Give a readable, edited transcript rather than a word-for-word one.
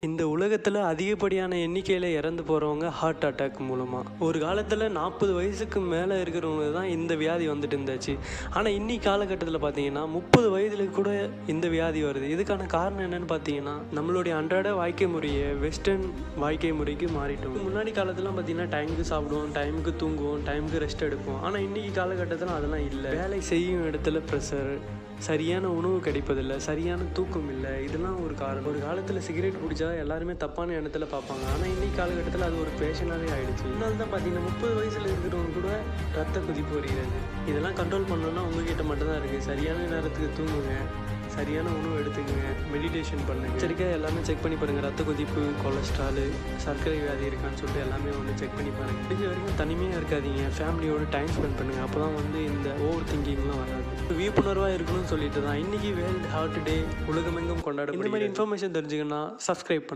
இந்த உலகத்தில் அதிகப்படியான எண்ணிக்கையில் இறந்து போகிறவங்க ஹார்ட் அட்டாக் மூலமாக. ஒரு காலத்தில் 40 வயசுக்கு மேலே இருக்கிறவங்க தான் இந்த வியாதி வந்துட்டு இருந்துச்சு. ஆனால் இன்னி காலகட்டத்தில் பார்த்தீங்கன்னா 30 வயதில் கூட இந்த வியாதி வருது. இதுக்கான காரணம் என்னென்னு பார்த்தீங்கன்னா நம்மளுடைய அன்றாட வாழ்க்கை முறையை வெஸ்டர்ன் வாழ்க்கை முறைக்கு மாறிட்டோம். முன்னாடி காலத்துலாம் பார்த்தீங்கன்னா டைமுக்கு சாப்பிடுவோம், டைமுக்கு தூங்குவோம், டைமுக்கு ரெஸ்ட் எடுப்போம். ஆனால் இன்றைக்கி காலகட்டத்தில் அதெல்லாம் இல்லை. வேலை செய்யும் இடத்துல ப்ரெஷர், சரியான உணவு கிடைப்பதில்லை, சரியான தூக்கம் இல்லை. இதெல்லாம் ஒரு காரணம். ஒரு காலத்தில் சிகரெட் பிடிச்சா எல்லாருமே தப்பான எண்ணத்தில் பார்ப்பாங்க. ஆனால் இன்னைக்கு காலகட்டத்தில் அது ஒரு பேஷனாகவே ஆகிடுச்சு. இதனால தான் பார்த்தீங்கன்னா 30 வயசில் இருக்கிறவங்க கூட ரத்த கொதிப்பு வருகிறது. இதெல்லாம் கண்ட்ரோல் பண்ணணும்னா உங்ககிட்ட மட்டும்தான் இருக்குது. சரியான நேரத்துக்கு தூங்குங்க, சரியான உணவு எடுத்துக்கங்க, மெடிடேஷன் பண்ணுங்க. எச்சரிக்கையாக எல்லாமே செக் பண்ணி பாருங்கள். ரத்த கொதிப்பு, கொலஸ்ட்ராலு, சர்க்கரை வியாதி இருக்கான்னு சொல்லிட்டு எல்லாமே செக் பண்ணி பாருங்கள். முடிஞ்ச வரைக்கும் தனிமையாக இருக்காதீங்க, ஃபேமிலியோட டைம் ஸ்பெண்ட் பண்ணுங்கள். அப்போ தான் இந்த ஓவர் திங்கிங்லாம் வராது. விழிப்புணர்வாக இருக்கணும்னு சொல்லிட்டு தான் இன்றைக்கி வேர்ல்டு ஹார்ட் டே உலகமெங்கும் கொண்டாடும். இந்த மாதிரி இன்ஃபர்மேஷன் தெரிஞ்சுக்கன்னா சப்ஸ்கிரைப் பண்ணுங்கள்.